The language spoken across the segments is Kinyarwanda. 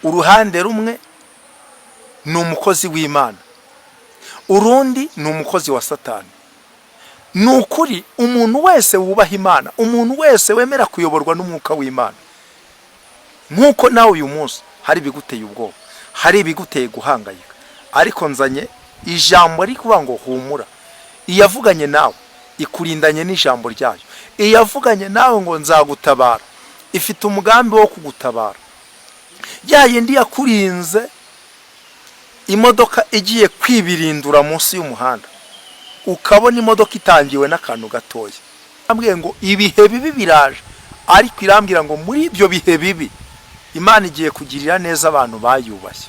uruhande rumwe ni umukozi w'Imana, urundi ni umukozi wa Satani. Nukuri umuntu wese wubaha Imana, umuntu wese wemera kuyoborwa n'umwuka w'Imana, nkuko nawe uyu munsi hari biguteye ubwoba, hari biguteye guhangayika, ariko nzanye ijambo rikuvuga ngo humura. Iyavuganye nawe ikurindanye n'ijambo ryayo, iyavuganye nawe ngo nzagutabara ifite umugambi wo kugutabara. Ya yindi yakurinze imodoka igiye kwibirindura munsi y'umuhanda, ukabona imodoka itangiwe n'akantu gatoya, ambwiye ngo ibihe bibi biraje, ariko irambwira ngo muri ibyo bihe bibi Imana igiye kugirira neza abantu bayubashye.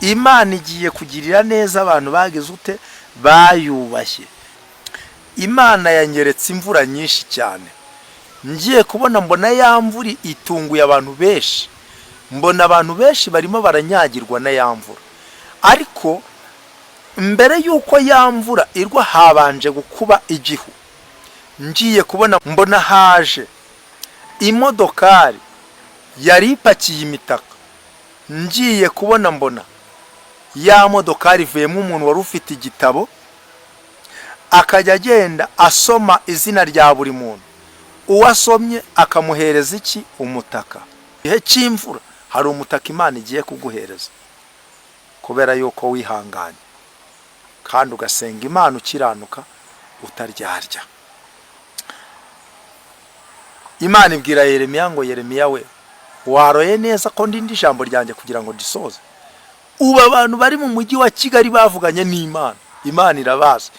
Imana igiye kugirira neza abantu bagize ute, bayubashye. Imana yanyeretse imvura nyinshi cyane, ngiye kubona mbona ya mvura itunguye abantu benshi, mbona abantu benshi barimo baranyagirwa na ya mvura. Ariko mbere yuko ya mvura irwa habanje gukuba igihu, ngiye kubona mbona haje imodokari yari ipakiye imitaka. Ngiye kubona mbona ya modokari ivuyemo umuntu wari ufite igitabo, akajya agenda asoma izina rya buri muntu, uwasomye akamuhereza iki, umutaka. Igihe cy'imvura hari umutaka Imana igiye kuguhereza, kubera yuko wihanganye kandi ugasenga Imana ukiranuka utaryarya. Imana ibwira Yeremiya ngo Yeremiya we, waroye neza ko ndindi ijambo ryanjye kugira ngo ndisoze. Ubu abantu bari mu mujyi wa Kigali bavuganye n'Imana, Imana irabazi.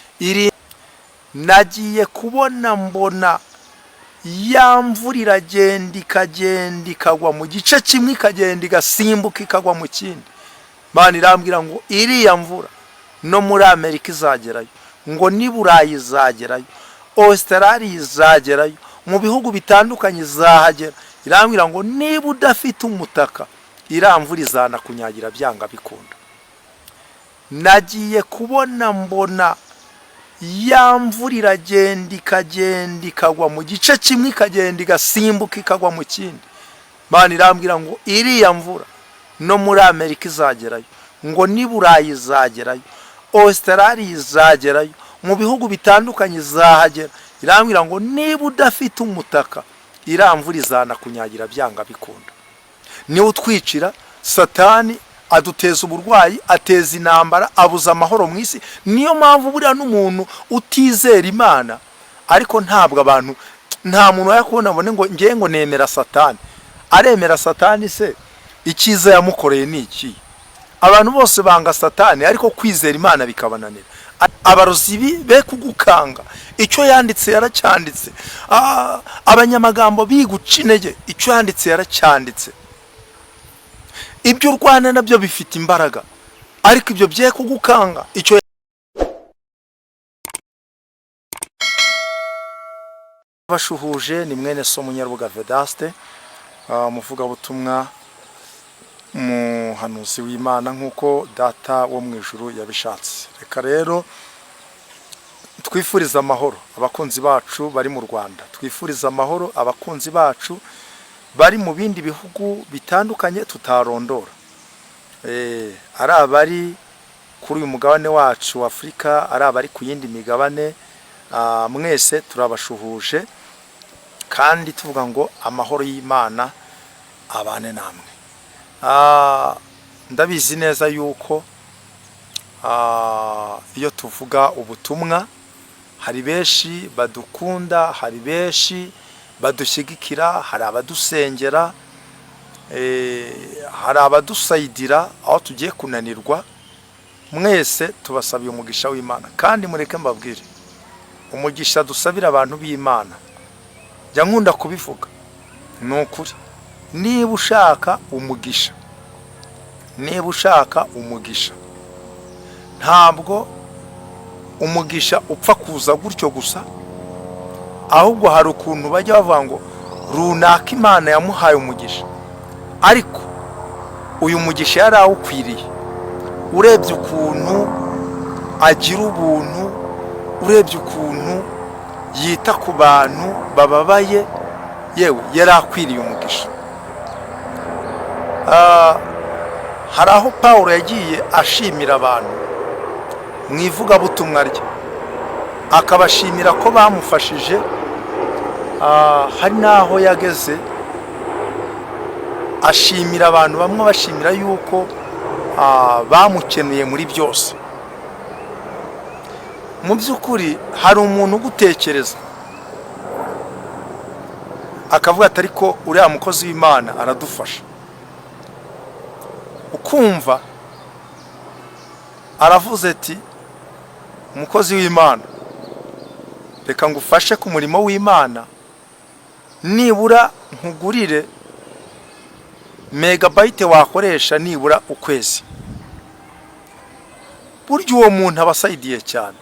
Nagiye kubona mbona ya mvura iragenda ikagwa mu gice kimwe, ikagenda igasimbuka ikagwa mu kindi. Imana irambwira ngo iriya mvura no muri Amerika izagerayo, ngo ni Burayi izagerayo, Australia izagerayo, mu bihugu bitandukanye izahagera. Irambwira ngo niba udafite umutaka iramvura izana kunyagira byanga bikunda. Nagiye kubona mbona ya mvura iragenda ikagwa mu gice kimwe, ikagenda igasimbuka ikagwa mu kindi. Imana irambwira ngo iriya mvura no muri Amerika izagerayo, ngo ni Burayi izagerayo, Australia izagerayo, mu bihugu bitandukanye izahagera. Irambwira ngo niba udafite umutaka iramvura izana kunyagira byanga bikunda. Ni utwicira Satani aduteza uburwayi, ateza intambara, abuza amahoro mu isi. Niyo mpamvu buriya n'umuntu utizera Imana, ariko ntabwo abantu, nta muntu yakubona abone ngo ngiye ngo nemera Satani. Aremera Satani se icyiza yamukoreye ni iki? Abantu bose banga Satani, ariko kwizera Imana bikabananira. Abarozi be kugukanga, icyo yanditse yaracyanditse. Abanyamagambo biguca intege, icyo yanditse yaracyanditse. Ibyo urwana nabyo bifite imbaraga, ariko ibyo bye kugukanga icyo bashuhuje. Ni mwene so Munyarubuga Vedaste, umuvugabutumwa, umuhanuzi w'Imana nkuko data wo mu ijuru yabishatse. Reka rero twifuriza amahoro abakunzi bacu bari mu Rwanda, twifuriza amahoro abakunzi bacu bari mu bindi bihugu bitandukanye tutarondora. Ari abari kuri uyu mugabane wacu wa Afrika, ari abari ku yindi migabane, mwese turabashuhuje kandi tuvuga ngo amahoro y'Imana abane namwe. Ndabizi neza yuko iyo tuvuga ubutumwa hari benshi badukunda, hari benshi badushyigikira, hari abadusengera, hari abadusayidira aho tugiye kunanirwa. Mwese tubasabiye umugisha w'Imana, kandi mureke mbabwire, umugisha dusabira abantu b'Imana jya nkunda kubivuga, ni ukuri. Niba ushaka umugisha, ntabwo umugisha upfa kuza gutyo gusa, ahubwo hari ukuntu bajya bavuga ngo runaka Imana yamuhaye umugisha, ariko uyu mugisha yari awukwiriye. Urebye ukuntu agira ubuntu, urebye ukuntu yita ku bantu bababaye, yewe yari akwiriye umugisha. hari aho Pawulo yagiye ashimira abantu mu ivugabutumwa rye, akabashimira ko bamufashije. Hari n'aho yageze ashimira abantu bamwe, bashimira yuko bamukeneye muri byose. Mu by'ukuri hari umuntu ugutekereza akavuga ati ariko uriya mukozi w'Imana aradufasha, ukumva aravuze ati umukozi w'Imana, reka ngufashe ku murimo w'Imana, nibura nkugurire megabyte wakoresha nibura ukwezi. Burya uwo muntu abasayidiye cyane,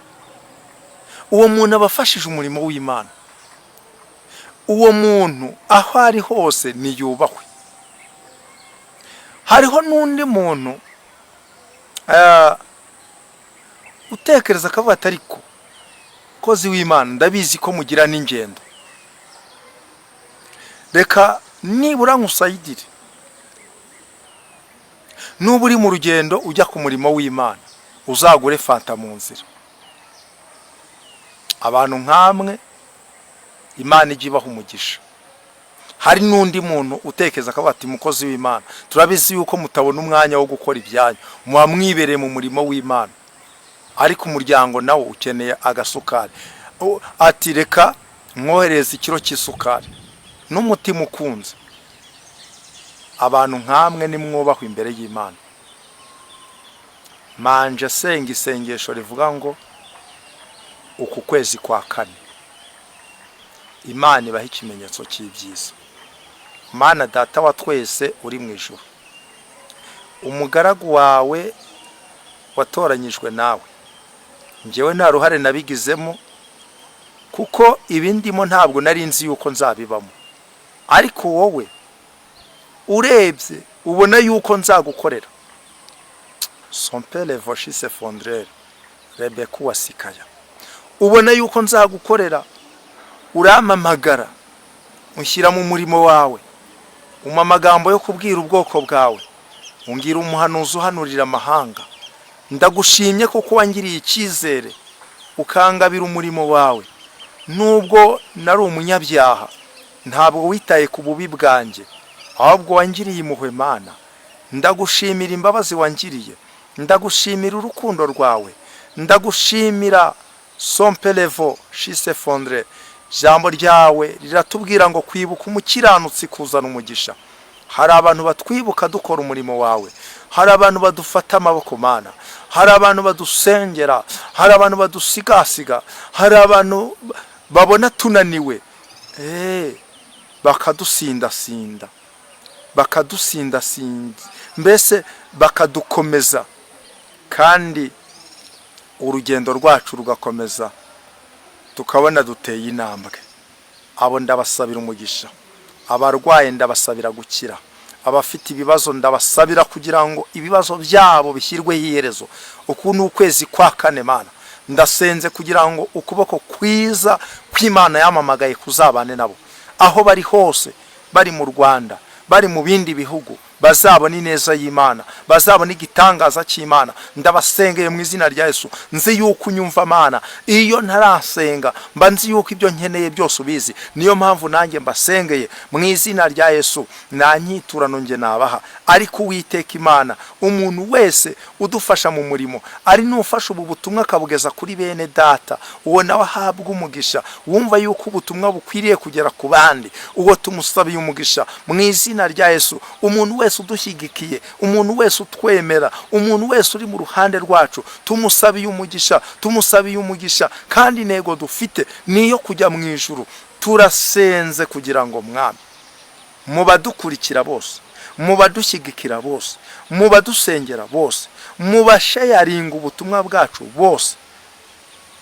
uwo muntu abafashije umurimo w'Imana, uwo muntu aho ari hose niyubahwe. Hariho n'undi muntu utekereza akavuga ati ariko kozi w'Imana ndabizi ko mugira n'ingendo, reka nibura nkusayidire, nuba uri mu rugendo ujya ku murimo w'Imana uzagure fanta mu nzira. Abantu nkamwe Imana ijya ibaha umugisha. Hari n'undi muntu utekereza akavuga ati mukozi w'Imana, turabizi yuko mutabona umwanya wo gukora ibyanyu, muba mwibereye mu murimo w'Imana, ariko umuryango nawo ukeneye agasukari. Ati reka mwohereze ikiro cy'isukari n'umutima ukunze. Abantu nkamwe nimwubahwe imbere y'Imana. Manje senga isengesho rivuga ngo uku kwezi kwa kane Imana ibaha ikimenyetso cy'ibyiza. Mana data wa twese uri mu ijuru, umugaragu wawe watoranyijwe nawe, njyewe nta ruhare nabigizemo kuko ibindimo ntabwo nari nzi yuko nzabibamo, ariko wowe urebye ubona yuko nzagukorera. Son père voshi se fondrer Rebeka wasikaya, ubona yuko nzagukorera, uramamagara unshyira mu murimo wawe, umpa amagambo yo kubwira ubwoko bwawe, ungira umuhanuzi uhanurira amahanga. Ndagushimye kuko wangiriye icyizere ukangabira umurimo wawe, nubwo nari umunyabyaha ntabwo witaye ku bubi bwanjye, ahubwo wangiriye impuhwe Mana. Ndagushimira imbabazi wangiriye, ndagushimira urukundo rwawe, ndagushimira son pelevo shise fondre. Jambo ryawe riratubwira ngo kwibuka umukiranutsi kuzana umugisha. Hari abantu batwibuka dukora umurimo wawe, hari abantu badufata amaboko Mana, hari abantu badusengera, hari abantu badusigasiga, hari abantu babona tunaniwe bakadusindasinda, mbese bakadukomeza, kandi urugendo rwacu rugakomeza, tukabona duteye intambwe. Abo ndabasabira umugisha, abarwaye ndabasabira gukira, abafite ibibazo ndabasabira kugira ngo ibibazo byabo bishyirwe iherezo. Uku ni ukwezi kwa kane Mana, ndasenze kugira ngo ukuboko kwiza kw'Imana yamamagaye kuzabane nabo, aho bari hose, bari mu Rwanda, bari mu bindi bihugu, bazabona ineza y'Imana, bazabona igitangaza cy'Imana. Ndabasengeye mu izina rya Yesu, nzi yuko unyumva Mana. Iyo ntarasenga mba nzi yuko ibyo nkeneye byose ubizi, niyo mpamvu nanjye mbasengeye mu izina rya Yesu. Nta nyiturano nge nabaha, ariko Uwiteka Imana, umuntu wese udufasha mu murimo, ari n'ufasha ubu butumwa akabugeza kuri bene data, uwo nawe ahabwa umugisha. Wumva yuko ubutumwa bukwiriye kugera ku bandi, uwo tumusabiye umugisha mu izina rya Yesu. Umuntu wese udushyigikiye, umuntu wese utwemera, umuntu wese uri mu ruhande rwacu, tumusabiye umugisha, tumusabiye umugisha. Kandi intego dufite niyo kujya mu ijuru. Turasenze kugira ngo Mwami, mu badukurikira bose, mu badushyigikira bose, mu badusengera bose, mu bashayaringa ubutumwa bwacu bose,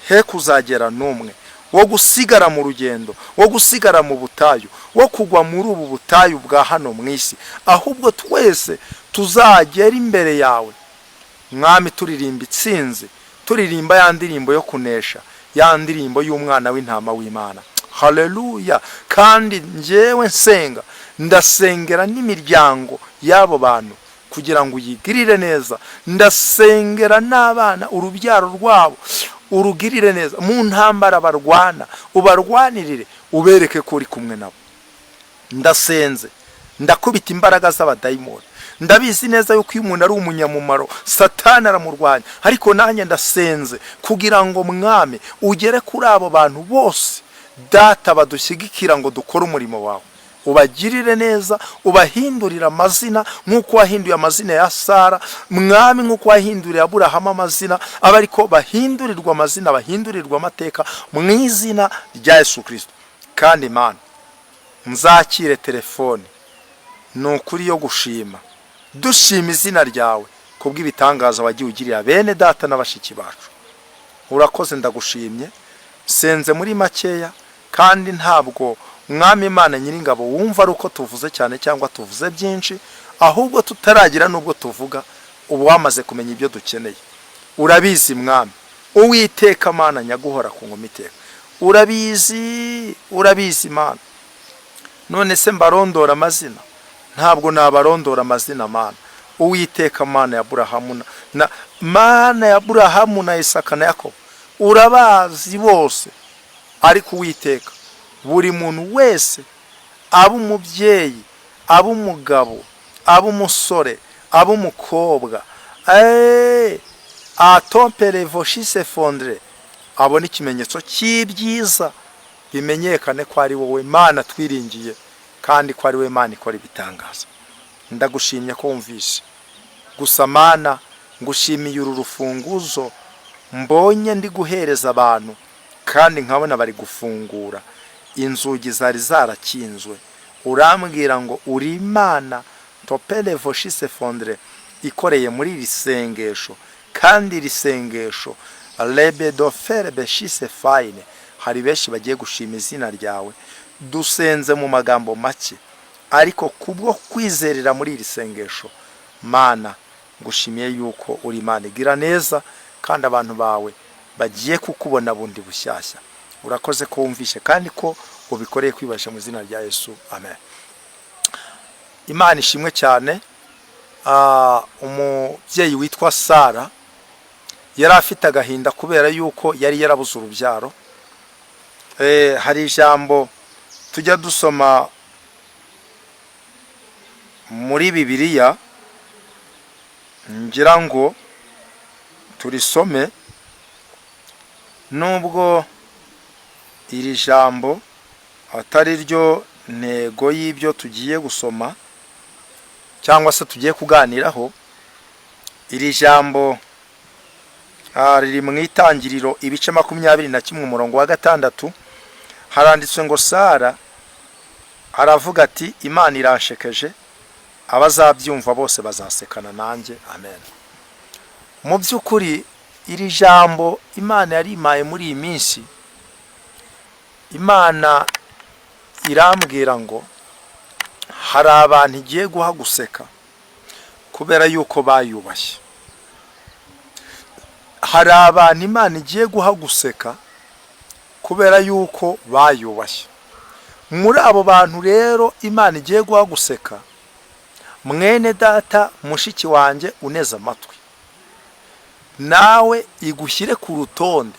he kuzagera n'umwe wo gusigara mu rugendo, wo gusigara mu butayu, wo kugwa muri ubu butayu bwa hano mu isi, ahubwo twese tuzagera imbere yawe Mwami turirimba itsinzi, turirimba ya ndirimbo yo kunesha, ya ndirimbo y'umwana w'intama w'Imana. Haleluya. Kandi njyewe nsenga ndasengera n'imiryango y'abo bantu kugira ngo uyigirire neza. Ndasengera n'abana, urubyaro rwabo urugirire neza. Mu ntambara barwana ubarwanirire, ubereke ko uri kumwe nabo. Ndasenze, ndakubita imbaraga z'abadayimoni. Ndabizi neza yuko iyo umuntu ari umunyamumaro Satani aramurwanya, ariko nanjye ndasenze kugira ngo mwami ugere kuri abo bantu bose data badushyigikira ngo dukore umurimo wawe. Ubagirire neza, ubahindurira amazina nk'uko wahinduye amazina ya Sara mwami, nk'uko wahinduriye Aburahamu amazina, aba ariko bahindurirwa amazina, bahindurirwa amateka mu izina rya Yesu Kristo. Kandi Imana nzakire telefone ni ukuri yo gushima, dushima izina ryawe kubw'ibitangaza wagiye ugirira bene data n'abashiki bacu. Urakoze, ndagushimye. Senze muri makeya, kandi ntabwo mwami Imana nyiringabo wumva ari uko tuvuze cyane cyangwa tuvuze byinshi, ahubwo tutaragira nubwo tuvuga ubu wamaze kumenya ibyo dukeneye. Urabizi mwami Uwiteka Mana nyaguhora ku ngoma iteka. Urabizi Mana. None se mbarondora amazina? Ntabwo nabarondora amazina Mana. Uwiteka Mana ya Aburahamu na Mana ya Aburahamu na Isaka na Yakobo urabazi bose, ariko Uwiteka buri muntu wese, abo umubyeyi, abo umugabo, abo umusore, abo umukobwa, atompere voshise fondre, abone ikimenyetso cy'ibyiza, bimenyekane ko ari wowe Mana twiringiye, kandi ko ari wowe Mana ikora ibitangaza. Ndagushimye ko wumvise. Gusa Mana ngushimiye uru rufunguzo mbonye ndi guhereza abantu, kandi nkabona bari gufungura inzugi zari zarakinzwe. Urambwira ngo uri Imana topele voshise fondre ikoreye muri iri sengesho, kandi iri sengesho lebedo fere beshise fine. Hari benshi bagiye gushima izina ryawe. Dusenze mu magambo make, ariko kubwo kwizerera muri iri sengesho Mana ngushimiye yuko uri Imana igira neza, kandi abantu bawe bagiye kukubona bundi bushyashya. Urakoze ko wumvishe, kandi ko ubikoreye kwibasha mu izina rya Yesu, amen. Imana ishimwe cyane. Umubyeyi witwa Sara yari afite agahinda kubera yuko yari yarabuze urubyaro. Hari ijambo tujya dusoma muri Bibiliya, ngira ngo turisome, nubwo iri jambo atari ryo ntego y'ibyo tugiye gusoma cyangwa se tugiye kuganiraho. Iri jambo riri mu Itangiriro ibice 21 umurongo wa 6. Haranditswe ngo Sara aravuga ati Imana irashekeje, abazabyumva bose bazasekana nanjye, amen. Mu by'ukuri iri jambo Imana yari imaye muri iyi minsi. Imana irambwira ngo hari abantu igiye guha guseka kubera yuko bayubashye. Hari abantu Imana igiye guha guseka kubera yuko bayubashye. Muri abo bantu rero Imana igiye guha guseka, mwene data mushiki wanjye uneza amatwi, nawe igushyire ku rutonde,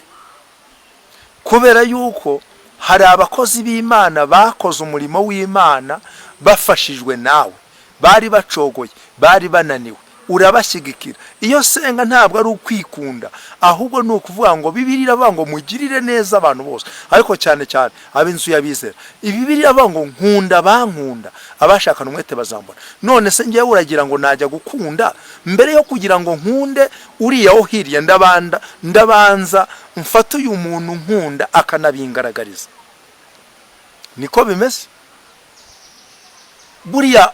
kubera yuko hari abakozi b'Imana bakoze umurimo w'Imana bafashijwe nawe, bari bacogoye, bari bananiwe, urabashyigikira. Iyo senga ntabwo ari ukwikunda, ahubwo ni ukuvuga ngo Bibiliya iravuga ngo mugirire neza abantu bose, ariko cyane cyane ab'inzu y'abizera. Bibiliya iravuga ngo nkunda bankunda, abashakana umwete bazambona. None se ngiye uragira ngo najya gukunda mbere yo kugira ngo nkunde uriya wo hirya, ndabanza mfata uyu muntu nkunda akanabingaragariza. Niko bimeze. Buriya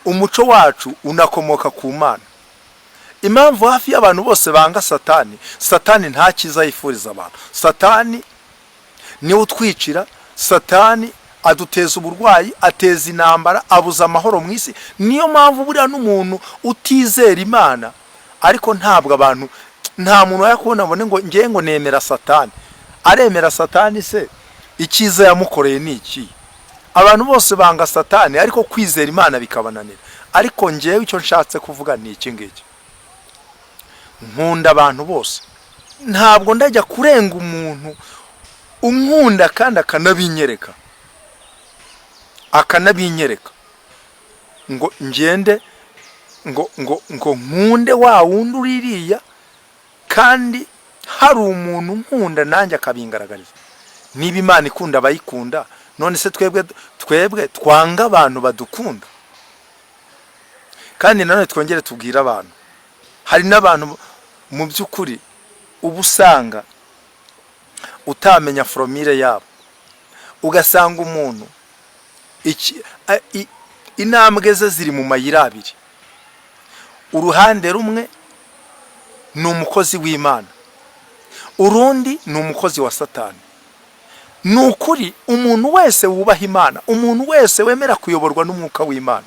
umuco wacu unakomoka ku Mana. Impamvu hafi y'abantu bose banga Satani, Satani nta cyiza yifuriza abantu. Satani niwe utwicira, Satani aduteza uburwayi, ateza intambara, abuza amahoro mu isi. Niyo mpamvu buriya n'umuntu utizera Imana, ariko ntabwo abantu, nta muntu yakubona abone ngo ngiye ngo nemera Satani. Aremera Satani se icyiza yamukoreye ni iki? abantu bose banga Satani ariko kwizera Imana bikabananira. Ariko ngewe icyo nshatse kuvuga ni iki ngiki, nkunda abantu bose, ntabwo ndajya kurenga umuntu unkunda kandi akanabinyereka ngo ngende ngo nkunde wa wundi uririya kandi hari umuntu nkunda nanjye akabingaragariza. Niba Imana ikunda abayikunda, none se twebwe twanga abantu badukunda? Kandi nanone twongere tubwira abantu, hari n'abantu mu by'ukuri ubu usanga utamenya formule yabo, ugasanga umuntu intambwe ze ziri mu mayira abiri. Uruhande rumwe ni umukozi w'Imana, urundi ni umukozi wa Satani. Nukuri umuntu wese wubaha Imana, umuntu wese wemera kuyoborwa n'umwuka w'Imana,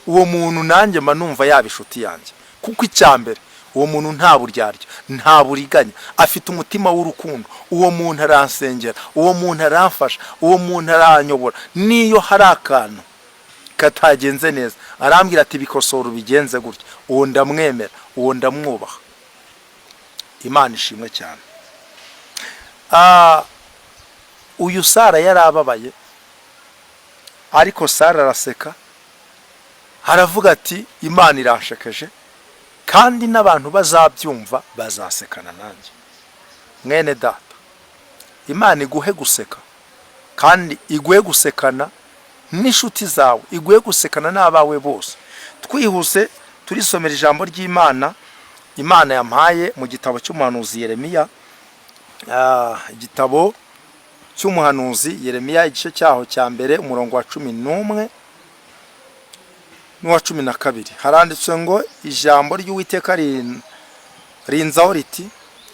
uwo muntu nanjye manumva yaba inshuti yanjye. Kuko icyambere, uwo muntu nta buryarya, nta buriganya, afite umutima w'urukundo. Uwo muntu aransengera, uwo muntu aramfasha, uwo muntu aranyobora. Niyo hari akantu katagenze neza, arambwira ati bikosora ubigenze gutya, uwo ndamwemera, uwo ndamwubaha. Imana ishimwe cyane. Uyu Sara yarababaye, ariko Sara araseka, aravuga ati Imana iranshekeje, kandi n'abantu bazabyumva bazasekana nanjye. Mwene data, Imana iguhe guseka, kandi iguhe gusekana n'inshuti zawe, iguhe gusekana n'abawe bose. Twihuse turisomera ijambo ry'Imana Imana yampaye mu gitabo cy'umuhanuzi Yeremiya. Igitabo cy'umuhanuzi Yeremiya, igice cyaho cya mbere, umurongo wa 11 n'uwa 12. Haranditswe ngo ijambo ry'Uwiteka rinzaho riti,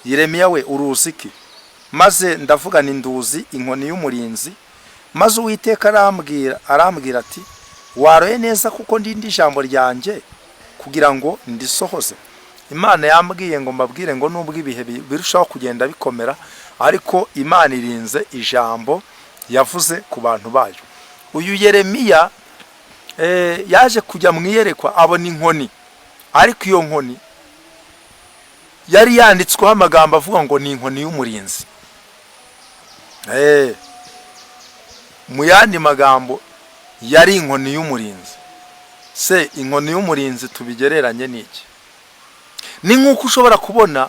Yeremiya we uruziki? Maze ndavuga ni nduzi inkoni y'umurinzi. Maze Uwiteka arambwira ati, waroye neza kuko ndindi ijambo ryanjye kugira ngo ndisohoze. Imana yambwiye ngo mbabwire ngo nubwo ibihe birushaho kugenda bikomera, ariko Imana irinze ijambo yavuze ku bantu bayo. Uyu Yeremiya yaje kujya mu iyerekwa, abona inkoni, ariko iyo nkoni yari yanditsweho amagambo avuga ngo ni inkoni y'umurinzi. Mu yandi magambo yari inkoni y'umurinzi. Se inkoni y'umurinzi tubigereranye n'iki? Ni nk'uko ushobora kubona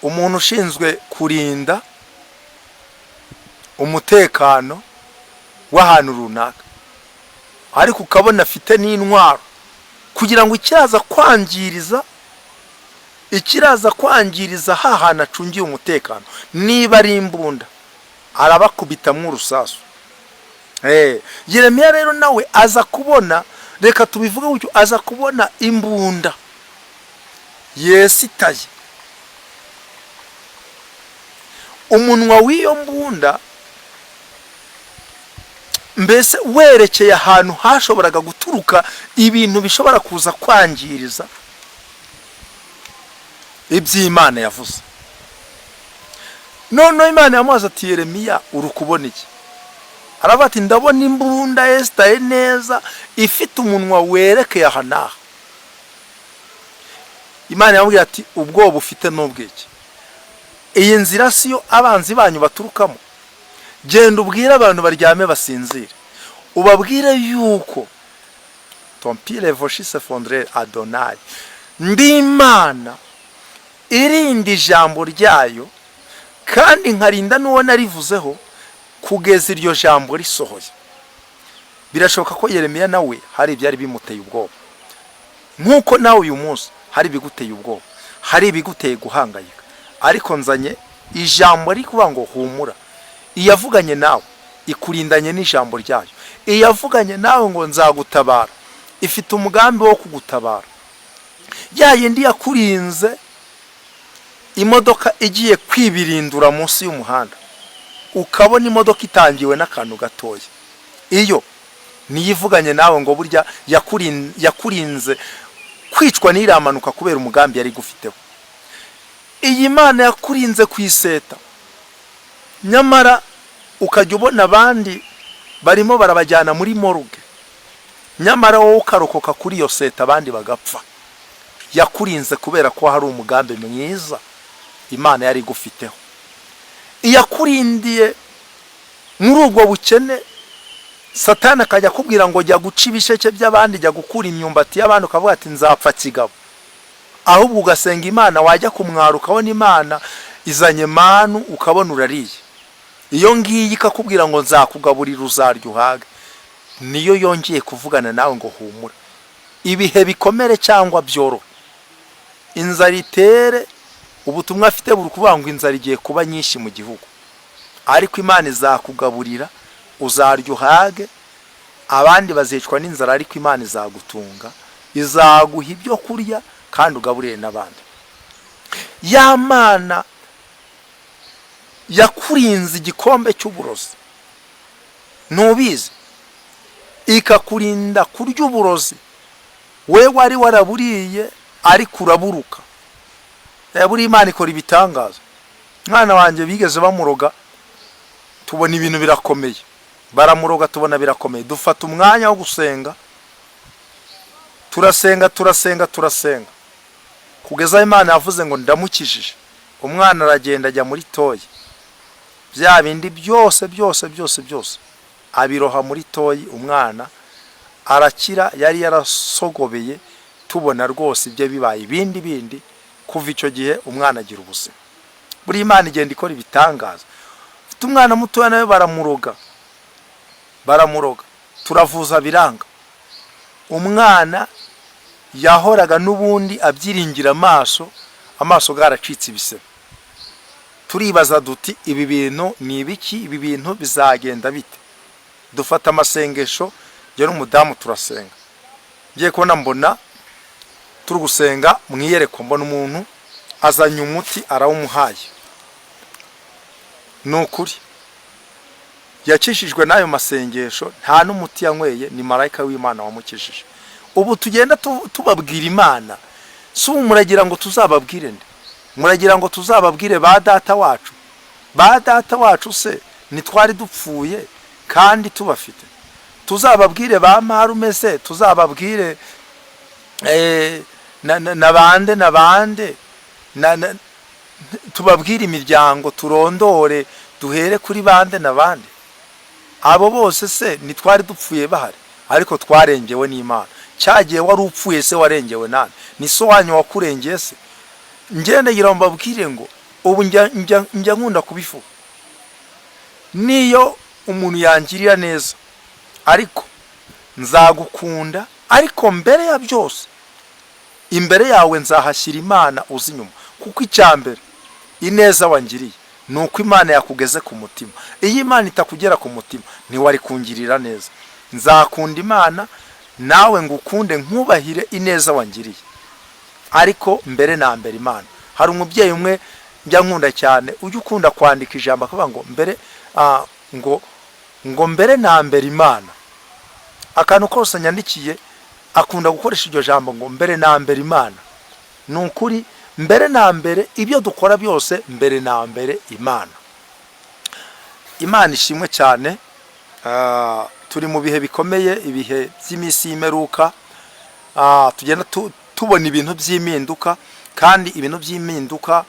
umuntu ushinzwe kurinda umutekano w'ahantu runaka, ariko ukabona afite n'intwaro kugira ngo ikiraza kwangiriza hahana acungiye umutekano. Niba ari imbunda, arabakubitamwo urusasu. Yeremiya rero nawe aza kubona, reka tubivuge gutyo, aza kubona imbunda yesitaye. Umunwa w'iyo mbunda mbese werekeye ahantu hashoboraga guturuka ibintu bishobora kuza kwangiriza iby'Imana yavuze. None Imana yamubaza ati, Yeremiya urukubona iki? Aravuga ati, ndabona imbunda yesitaye neza, ifite umunwa werekeye aha n'aha. Imana yamubwira ati, ubwoba ufite n'ubwiki? Iyi nzira siyo abanzi banyu baturukamo. Genda ubwire abantu baryame basinzire, ubabwire yuko ton pied levoshi se fondre Adonai, ndi Imana irindi jambo ryayo, kandi nkarinda n'uwo narivuzeho kugeza iryo jambo risohoye. Birashoboka ko Yeremiya nawe hari ibyari bimuteye ubwoba, nk'uko nawe uyu munsi hari biguteye ubwoba, hari ibiguteye guhangayika. Ariko nzanye ijambo rikuvuga ngo humura. Iyavuganye nawe ikurindanye n'ijambo ryayo. Iyavuganye nawe ngo nzagutabara, ifite umugambi wo kugutabara. Ya yindi yakurinze imodoka igiye kwibirindura munsi y'umuhanda, ukabona imodoka itangiwe n'akantu gatoya, iyo niyivuganye nawe ngo burya yakurinze kwicwa n'iramanuka kubera umugambi yari gufiteho. Iyi Mana yakurinze kwiseta, nyamara ukajya ubona abandi barimo barabajyana muri morgue, nyamara wowe ukarokoka kuri iyo seta abandi bagapfa. Yakurinze kubera ko hari umugambi mwiza Imana yari igufiteho. Iyakurindiye muri ubwo bukene, Satani akajya kubwira ngo jya guca ibisheke by'abandi, jya gukura imyumbati y'abandi, ukavuga ati nzapfa kigabo. Ahubwo ugasenga Imana, wajya kumwara ukabona Imana izanye manu ukabona urariye. Iyo ngiyi ikakubwira ngo nzakugaburira uzarya uhage, niyo yongeye kuvugana nawe ngo humura. Ibihe bikomere cyangwa byoro, inzara itere, ubutumwa afite buri kuvuga ngo inzara igiye kuba nyinshi mu gihugu, ariko Imana izakugaburira uzarya uhage. Abandi bazicwa n'inzara, ariko Imana izagutunga, izaguha ibyo kurya kandi ugaburire n'abandi. Ya Mana yakurinze igikombe cy'uburozi, ntubizi, ikakurinda kurya uburozi, we wari waraburiye ariko uraburuka. Buri Imana ikora ibitangaza. Mwana wanjye bigeze bamuroga, tubona ibintu birakomeye, baramuroga tubona birakomeye. Dufata umwanya wo gusenga, turasenga kugeza Imana yavuze ngo ndamukijije. Umwana aragenda ajya muri toyi, bya bindi byose abiroha muri toyi. Umwana arakira, yari yarasogobeye, tubona rwose ibyo bibaye ibindi. Kuva icyo gihe umwana agira ubuzima. Buri Imana igenda ikora ibitangaza. Ufite umwana muto nawe baramuroga, turavuza biranga. Umwana yahoraga n'ubundi abyiringira amaso garacitse ibisebe. Turibaza duti ibi bintu ni ibiki, ibi bintu bizagenda bite? Dufata amasengesho, je n'umudamu turasenga. Ngiye kubona mbona turi gusenga, mwiyereko mbona umuntu azanye umuti arawumuhaye. Nukuri yakishijwe nayo masengesho, nta n'umuti yanyweye, ni marayika w'Imana wamukishije. Ubu tugenda tubabwira Imana, si muragira ngo tuzababwire nde? Muragira ngo tuzababwire ba data wacu? Ba data wacu se nitwari dupfuye kandi tubafite? Tuzababwire ba marume se? Tuzababwire nabande tubabwire imiryango, turondore duhere kuri bande nabande? Abo bose se nitwari dupfuye bahari, ariko twarengewe n'Imana. Cyagiye wari upfuye se warengewe nande? Ni so wanyu wakurengeye se? Ngende gira mbabwire ngo ubu njya nkunda kubifuza. Niyo umuntu yangirira neza, ariko nzagukunda, ariko mbere ya byose imbere yawe nzahashyira Imana uzi nyuma. Kuko icyambere ineza wangiriye nuko Imana yakugeze ku mutima. Iyo Imana itakugera ku mutima ntiwari kungirira neza. Nzakunda Imana nawe ngukunde, nkubahire ineza wangiriye, ariko mbere na mbere Imana. Hari umubyeyi umwe njya nkunda cyane, ujya ukunda kwandika ijambo akavuga ngo mbere ngo mbere na mbere Imana. Akantu kose nyandikiye akunda gukoresha iryo jambo ngo mbere na mbere Imana. Nukuri mbere na mbere ibyo dukora byose, mbere na mbere Imana. Imana ishimwe cyane. Turi mu bihe bikomeye, ibihe by'imisi y'imperuka. Tugenda tubona ibintu by'impinduka, kandi ibintu by'impinduka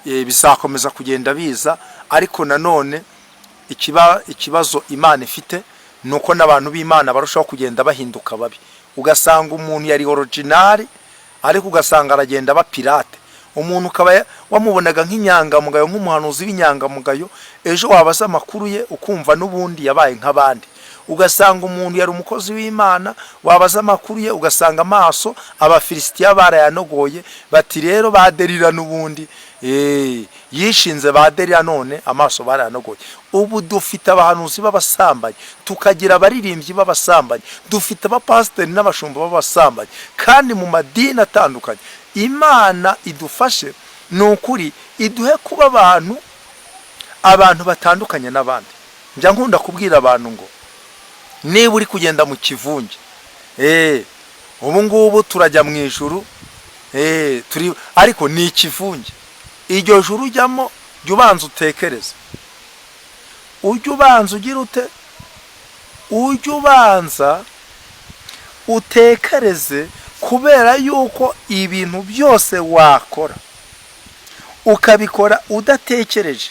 bizakomeza kugenda biza. Ariko nanone ikibazo Imana ifite nuko n'abantu b'Imana barushaho kugenda bahinduka babi. Ugasanga umuntu yari original, ariko ugasanga aragenda aba pirate. Umuntu ukaba wamubonaga nk'inyangamugayo, nk'umuhanuzi w'inyangamugayo, ejo wabaza amakuru ye ukumva n'ubundi yabaye nk'abandi. Ugasanga umuntu yari umukozi w'Imana, wabaza amakuru ye ugasanga amaso abafilisitiya barayanogoye, bati rero baderira n'ubundi yishinze baderira, none amaso barayanogoye. Ubu dufite abahanuzi b'abasambanyi, tukagira abaririmbyi b'abasambanyi, dufite abapasiteri n'abashumba b'abasambanyi, kandi mu madini atandukanye. Imana idufashe, nukuri iduhe kuba abantu batandukanye n'abandi. Njya nkunda kubwira abantu ngo niba uri kugenda mu kivunge, ubu ngubu turajya mu ijuru, ariko ni ikivunge. Iryo juru ujyamo jya ubanza utekereze, ujye ubanza ugira ute, ujye ubanza utekereze, kubera yuko ibintu byose wakora ukabikora udatekereje,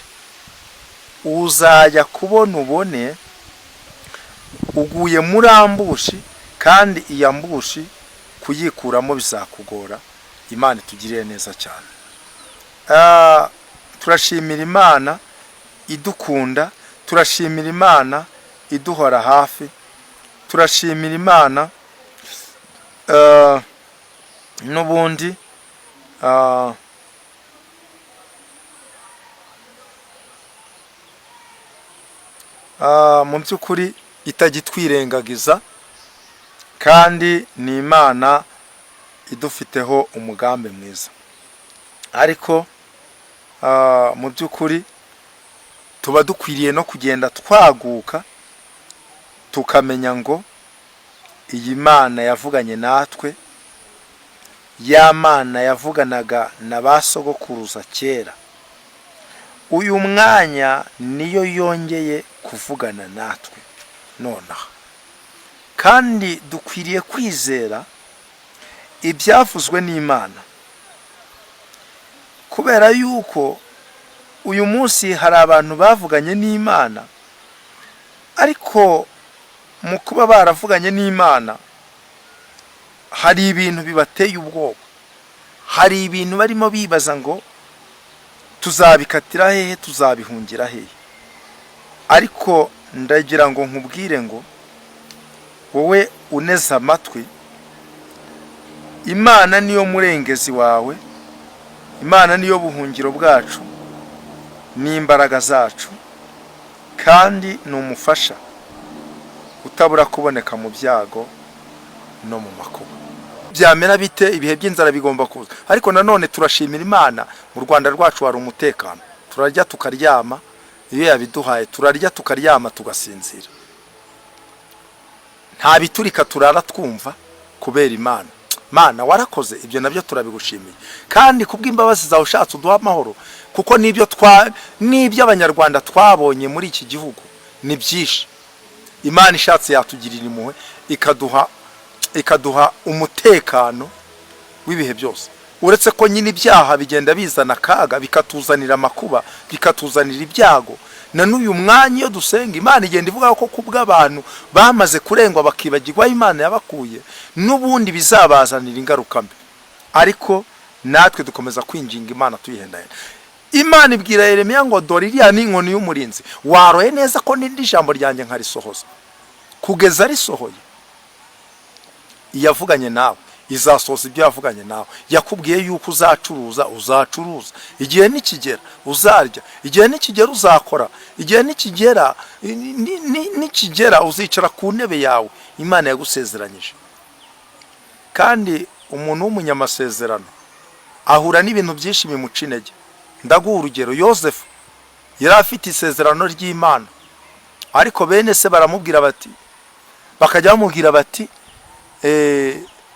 uzajya kubona ubone uguye muri ambushi, kandi iyi ambushi kuyikuramo bizakugora. Imana itugirire neza cyane. Turashimira Imana idukunda, turashimira Imana iduhora hafi, turashimira Imana n'ubundi mu by'ukuri itagitwirengagiza, kandi ni Imana idufiteho umugambi mwiza. Ariko mu by'ukuri tuba dukwiriye no kugenda twaguka, tukamenya ngo iyi Mana yavuganye natwe, ya Mana yavuganaga na ba sogokuruza kera, uyu mwanya niyo yongeye kuvugana natwe nonaha. Kandi dukwiriye kwizera ibyavuzwe n'Imana, kubera yuko uyu munsi hari abantu bavuganye n'Imana, ariko mu kuba baravuganye n'Imana hari ibintu bibateye ubwoba, hari ibintu barimo bibaza ngo tuzabikatira hehe, tuzabihungira hehe. Ariko ndagira ngo nkubwire ngo wowe uneze amatwi, Imana niyo murengezi wawe, Imana niyo buhungiro bwacu n'imbaraga zacu, kandi ni umufasha utabura kuboneka mu byago no mu makuba. Byamera bite, ibihe by'inzara bigomba kuza, ariko nanone turashimira Imana, mu Rwanda rwacu hari umutekano, turarya tukaryama, iyo yabiduhaye turarya tukaryama tugasinzira, nta biturika turara twumva, kubera Imana. Mana warakoze, ibyo nabyo turabigushimiye, kandi kubw'imbabazi zawe ushatse uduha amahoro, kuko nibyo abanyarwanda twabonye muri iki gihugu ni byinshi. Imana ishatse yatugirira impuhwe ikaduha umutekano w'ibihe byose. Uretse ko nyine ibyaha bigenda bizana akaga, bikatuzanira amakuba, bikatuzanira ibyago, na n'uyu mwanya iyo dusenga Imana igenda ivuga ko kubw'abantu bamaze kurengwa bakibagirwa Imana yabakuye, n'ubundi bizabazanira ingaruka mbi. Ariko natwe dukomeza kwinginga Imana tuyihendahenda. Imana ibwira Yeremiya ngo dore iriya ni inkoni y'umurinzi, waroye neza ko n'indi jambo ryanjye nkarisohoza. Kugeza risohoye, iyavuganye nawe izasohoza ibyo yavuganye nawe. Yakubwiye yuko uzacuruza, uzacuruza, igihe nikigera uzarya, igihe nikigera uzakora, igihe nikigera uzicara ku ntebe yawe Imana yagusezeranyije. Kandi umuntu w'umunyamasezerano ahura n'ibintu byinshi bimuca intege. Ndaguha urugero, Yosefu yari afite isezerano ry'Imana, ariko bene se baramubwira bati, bakajya bamubwira bati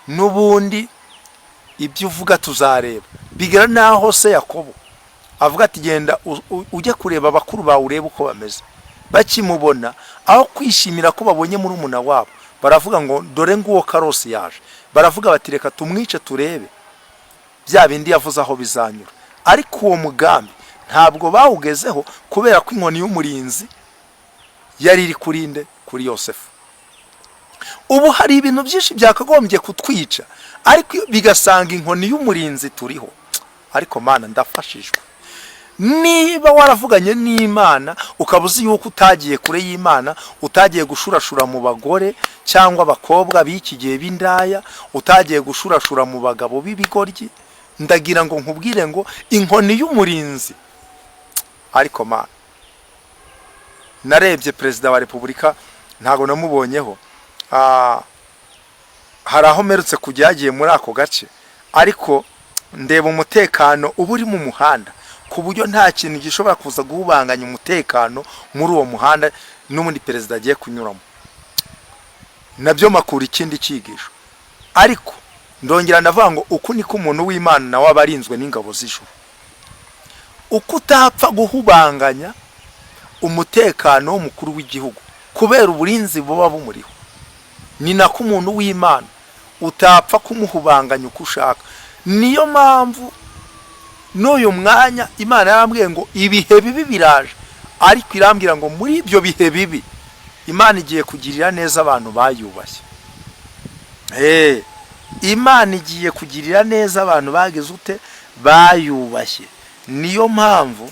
n'ubundi ibyo uvuga tuzareba. Bigera naho se Yakobo avuga ati genda ujye kureba abakuru bawe urebe uko bameze. Bakimubona, aho kwishimira ko babonye muri umuna wabo, baravuga ngo dore nguwo karosi yaje. Baravuga bati reka tumwice turebe bya bindi yavuze aho bizanyura. Ariko uwo mugambi ntabwo bawugezeho, kubera ko inkoni y'umurinzi yari iri kuri Yosefu. Ubu hari ibintu byinshi byakagombye kutwica, ariko bigasanga inkoni y'umurinzi turiho. Ariko Mana ndafashijwe. Niba waravuganye n'Imana ukabuzi yuko utagiye kure y'Imana, utagiye gushurashura mu bagore cyangwa abakobwa b'iki gihe b'indaya, utagiye gushurashura mu bagabo b'ibigoryi, ndagira ngo nkubwire ngo inkoni y'umurinzi. Ariko Mana, narebye Perezida wa Repubulika ntago namubonyeho. Hari aho merutse kujya yagiye muri ako gace, ariko ndeba umutekano uba uri mu muhanda, ku buryo nta kintu gishobora kuza guhubanganya umutekano muri uwo muhanda n'umundi perezida agiye kunyuramo. Nabyo makura ikindi cyigisho. Ariko ndongera ndavuga ngo uku niko umuntu w'Imana nawe abarinzwe n'ingabo z'ijuru. Uko utapfa guhubanganya umutekano w'umukuru w'igihugu, kubera uburinzi buba bumuriho. Ni nako umuntu w'Imana utapfa kumuhubanganya uko ushaka. Niyo mpamvu n'uyu mwanya Imana yarambwiye ngo ibihe bibi biraje, ariko irambwira ngo muri ibyo bihe bibi Imana igiye kugirira neza abantu bayubashye. Imana igiye kugirira neza abantu bagize ute, bayubashye. Niyo mpamvu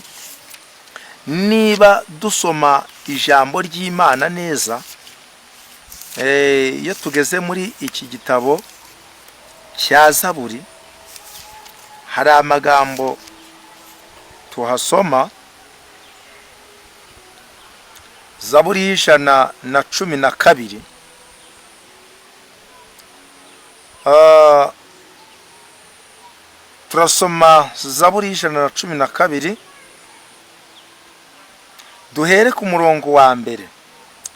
niba dusoma ijambo ry'Imana neza, iyo tugeze muri iki gitabo cya Zaburi, hari amagambo tuhasoma. Zaburi y'ijana na 12, turasoma Zaburi y'ijana na 12, duhere ku murongo wa mbere.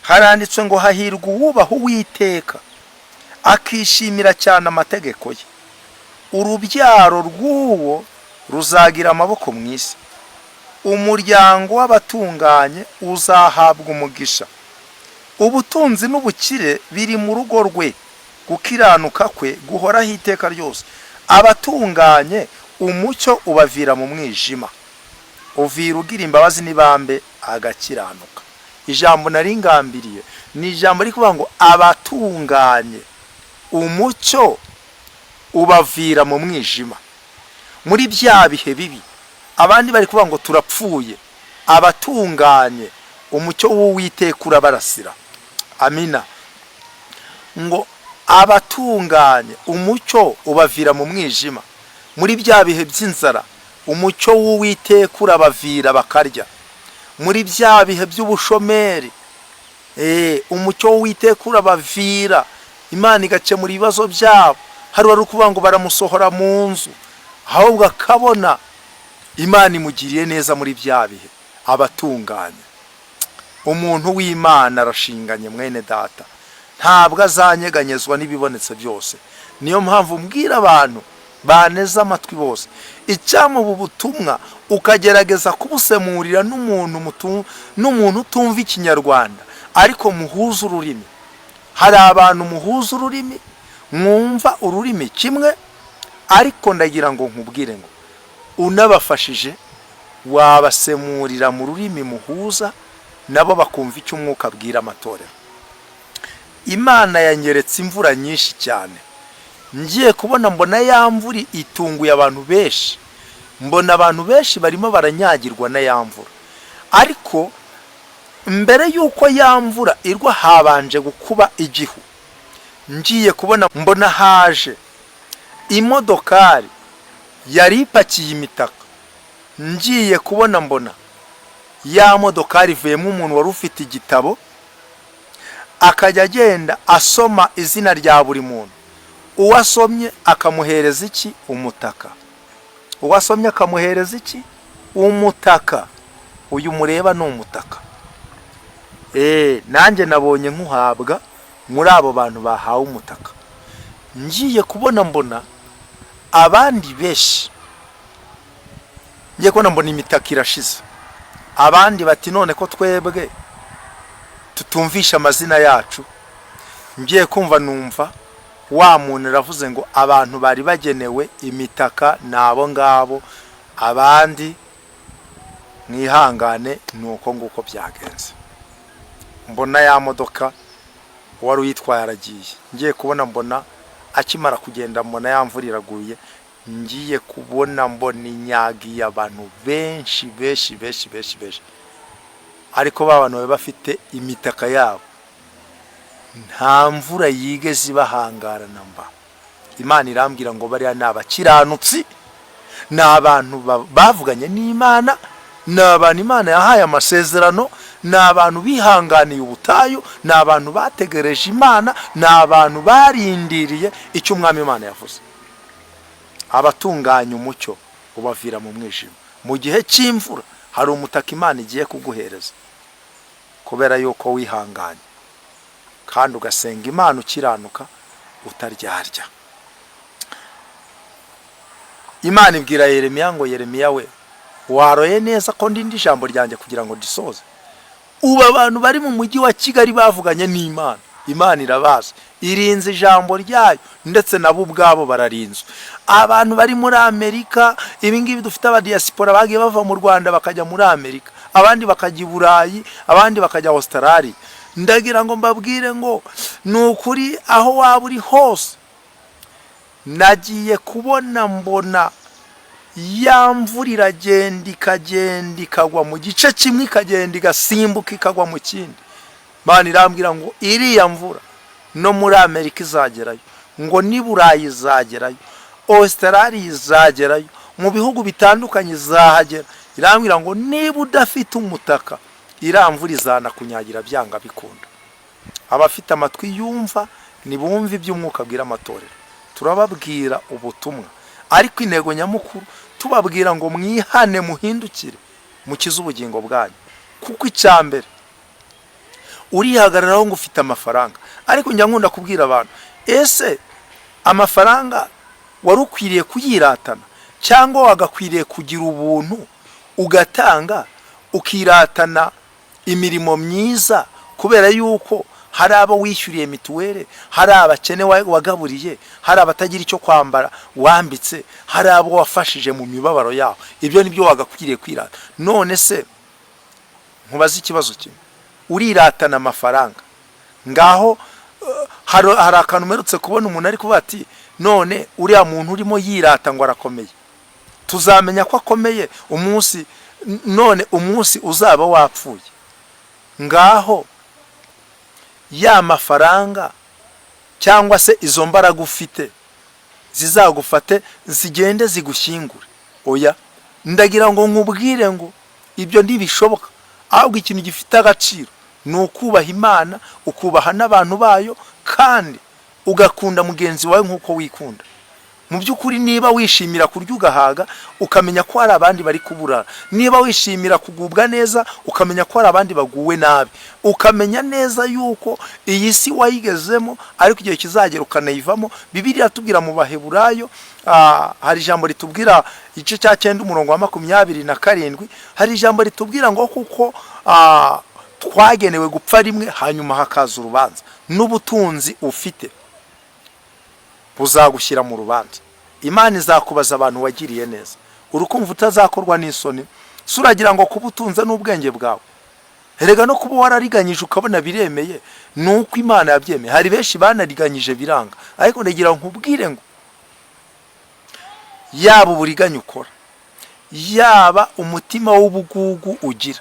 Haranditswe ngo hahirwa uwubaha Uwiteka akishimira cyane amategeko ye, urubyaro rw'uwo ruzagira amaboko mu isi. Umuryango w'abatunganye uzahabwa umugisha. Ubutunzi n'ubukire biri mu rugo rwe, gukiranuka kwe guhoraho iteka ryose. Abatunganye umucyo ubavira mu mwijima, uvira ugira imbabazi n'ibambe agakiranuka. Ijambo naringambiriye ni ijambo rikuvuga ngo abatunganye umucyo ubavira mu mwijima. Muri bya bihe bibi abandi bari kuvuga ngo turapfuye, abatunganye umucyo w'Uwiteka urabarasira. Amina. Ngo abatunganye umucyo ubavira mu mwijima. Muri bya bihe by'inzara umucyo w'Uwiteka urabavira bakarya. Muri bya bihe by'ubushomeri umucyo w'Uwiteka urabavira, Imana igakemura ibibazo byabo. Hari wari kuvuga ngo baramusohora mu nzu, ahubwo akabona Imana imugiriye neza muri bya bihe. Abatunganye. Umuntu w'Imana arashinganye mwene data, ntabwo azanyeganyezwa n'ibibonetse byose. Niyo mpamvu mbwira abantu baneze amatwi bose, icyamubu butumwa ukagerageza kubusemurira n'umuntu utumva Ikinyarwanda, ariko muhuza ururimi. Hari abantu muhuza ururimi, mwumva ururimi kimwe, ariko ndagira ngo nkubwire ngo unabafashije wabasemurira mu rurimi muhuza, nabo bakumva icyo umwuka abwira amatorero. Imana yanyeretse imvura nyinshi cyane. Ngiye kubona mbona ya mvura itunguye abantu benshi. Mbona abantu benshi barimo baranyagirwa na ya mvura. Ariko mbere yuko ya mvura irwa habanje gukuba igihu. Ngiye kubona mbona haje imodokari yari ipakiye imitaka. Ngiye kubona mbona ya modokari ivuyemo umuntu wari ufite igitabo, akajya agenda asoma izina rya buri muntu. Uwasomye akamuhereza iki? Umutaka. Uwasomye akamuhereza iki? Umutaka. Uyu mureba ni umutaka. Nanjye nabonye nkuhabwa muri abo bantu bahawe umutaka. Ngiye kubona mbona abandi benshi. Ngiye kubona mbona imitaka irashize. Abandi bati none ko twebwe tutumvisha amazina yacu. Ngiye kumva numva wa muntu aravuze ngo abantu bari bagenewe imitaka nabo ngabo, abandi mwihangane nuko nguko byagenze. Mbona ya modoka wari uyitwaye aragiye. Ngiye kubona mbona akimara kugenda mbona ya mvura iraguye. Ngiye kubona mbona inyagiye abantu benshi. Ariko babantu bafite imitaka yabo, nta mvura yigeze ibahangara namba. Imana irambwira ngo bariya n'abakiranutsi, n'abantu bavuganye n'Imana, n'abantu Imana yahaye amasezerano, n'abantu bihanganiye ubutayu, n'abantu bategereje Imana, n'abantu barindiriye icyo umwami Imana yavuze. Abatunganya umucyo ubavira mu mwijima. Mu gihe cy'imvura hari umutaka Imana igiye kuguhereza, kubera yuko wihanganye kandi ugasenga Imana ukiranuka utaryarya. Imana ibwira Yeremiya ngo Yeremiya we, waroye neza ko ndindi ijambo ryanjye kugira ngo disoze. ubu abantu bari mu mujyi wa Kigali bavuganye n'Imana. Imana irabazi, irinze ijambo ryayo, ndetse nabo ubwabo bararinzwe. Abantu bari muri Amerika, ibingibi dufite abadiaspora bagiye bava mu Rwanda bakajya muri Amerika, abandi bakajya i Burayi, abandi bakajya Australia. Ndagira ngo mbabwire ngo nukuri aho waba uri hose, nagiye kubona mbona ya mvura iragenda ikagwa mu gice kimwe, ikagenda igasimbuka ikagwa mu kindi. Imana irambwira ngo iriya mvura no muri Amerika izagerayo, ngo ni Burayi izagerayo, Australia izagerayo, mu bihugu bitandukanye izahagera. Irambwira ngo niba udafite umutaka, iriya mvura izanakunyagira byanga bikunda. Abafite amatwi yumva nibumve iby'umwuka abwira amatorero. Turababwira ubutumwa, ariko intego nyamukuru tubabwira ngo mwihane, muhindukire, mukize ubugingo bwanyu. Kuko icyambere urihagararaho ngo ufite amafaranga, ariko njya nkunda kubwira abantu, ese amafaranga wari ukwiriye kuyiratana, cyangwa wagakwiriye kugira ubuntu ugatanga ukiratana imirimo myiza, kubera yuko hari abo wishyuriye mituweli, hari abakene wagaburiye, hari abatagira icyo kwambara wambitse, hari abo wafashije mu mibabaro yaho. Ibyo nibyo wagakwiriye kwirata. None se nkubaza ikibazo kimwe, uriratana amafaranga ngaho? Hari akantu merutse kubona umuntu ari kuvuga ati, none uriya muntu urimo yirata ngo arakomeye, tuzamenya ko akomeye umunsi uzaba wapfuye. Ngaho ya mafaranga cyangwa se izo mbaraga ufite zizagufate zigende zigushyingure? Oya, ndagira ngo nkubwire ngo ibyo ntibishoboka. Ahubwo ikintu gifite agaciro ni ukubaha Imana, ukubaha n'abantu bayo, kandi ugakunda mugenzi wawe nk'uko wikunda. Mu by'ukuri niba wishimira kurya ugahaga, ukamenya ko hari abandi bari kuburara. Niba wishimira kugubwa neza, ukamenya ko hari abandi baguwe nabi. Ukamenya neza yuko iyi si wayigezemo, ariko igihe kizagera ukanayivamo. Bibiliya tubwira mu Baheburayo, hari ijambo ritubwira igice cya 9 umurongo wa 27, hari ijambo ritubwira ngo kuko twagenewe gupfa rimwe, hanyuma hakaza urubanza. N'ubutunzi ufite buzagushyira mu rubanza. Imana izakubaza abantu wagiriye neza. Urukumva utazakorwa n'isoni, suragira ngo kubutunza n'ubwenge bwawe. Erega no kuba warariganyije ukabona biremeye, nuko Imana yabyemeye. Hari benshi banariganyije biranga, ariko ndagira nkubwire ngo yaba uburiganya ukora, yaba umutima w'ubugugu ugira,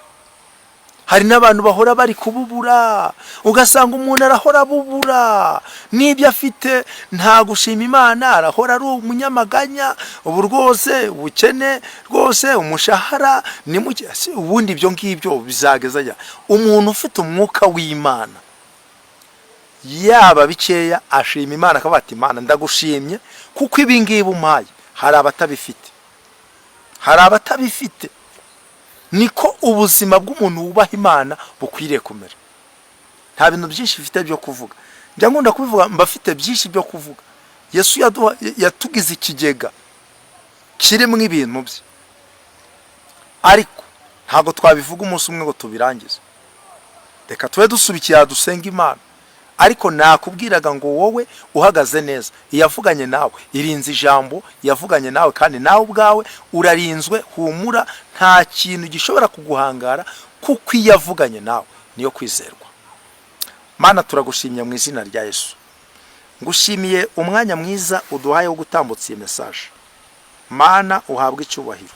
hari n'abantu bahora bari kububura, ugasanga umuntu arahora bubura n'ibyo afite, nta gushima Imana, arahora ari umunyamaganya, ubu rwose ubukene rwose, umushahara ni muke. Ubundi ibyo ngibyo bizageza umuntu ufite umwuka w'Imana, yaba bikeya ashima Imana, akavuga ati Imana ndagushimye kuko ibi ngibi umpaye. Hari abatabifite. Niko ubuzima bw'umuntu wubaha Imana bukwiriye kumera. Nta bintu byinshi bifite byo kuvuga. Njya nkunda kubivuga, mbafite byinshi byo kuvuga. Yesu yatugize ikigega kirimo ibintu bye, ariko ntabwo twabivuga umunsi umwe ngo tubirangize. Reka tube dusubikira dusenga Imana. Ariko nakubwiraga ngo wowe uhagaze neza, iyavuganye nawe irinze ijambo, yavuganye nawe kandi nawe ubwawe urarinzwe. Humura, nta kintu gishobora kuguhangara, kuko iyavuganye nawe niyo kwizerwa. Mana, turagushimye mu izina rya Yesu. Ngushimiye umwanya mwiza uduhaye wo gutambutsa iyi message. Mana, uhabwe icyubahiro.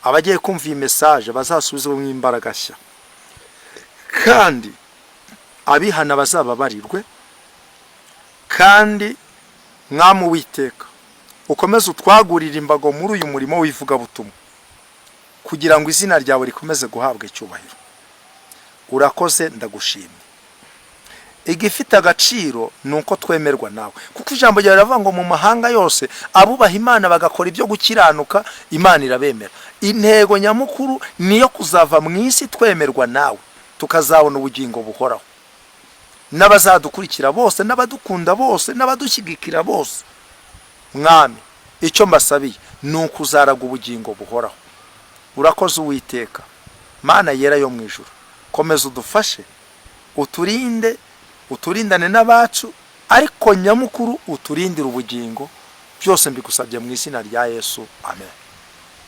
Abagiye kumva iyi message bazasubizwe mu imbaraga nshya, kandi abihana bazababarirwe. Kandi Mwami Uwiteka, ukomeze utwagurira imbago muri uyu murimo w'ivugabutumwa, kugira ngo izina ryawe rikomeze guhabwa icyubahiro. Urakoze, ndagushimye. Igifite agaciro nuko twemerwa nawe, kuko ijambo ryawe riravuga ngo mu mahanga yose abubaha Imana bagakora ibyo gukiranuka, Imana irabemera. Intego nyamukuru niyo kuzava mu isi twemerwa nawe, tukazabona ubugingo buhoraho. N'abazadukurikira bose, n'abadukunda bose, n'abadushyigikira bose, Mwami, icyo mbasabiye ni ukuzaraga ubugingo buhoraho. Urakoze Uwiteka, Mana yera yo mu ijuru. komeza udufashe, uturinde, uturindane n'abacu, ariko nyamukuru uturindire ubugingo. Byose mbigusabye mu izina rya Yesu, amen.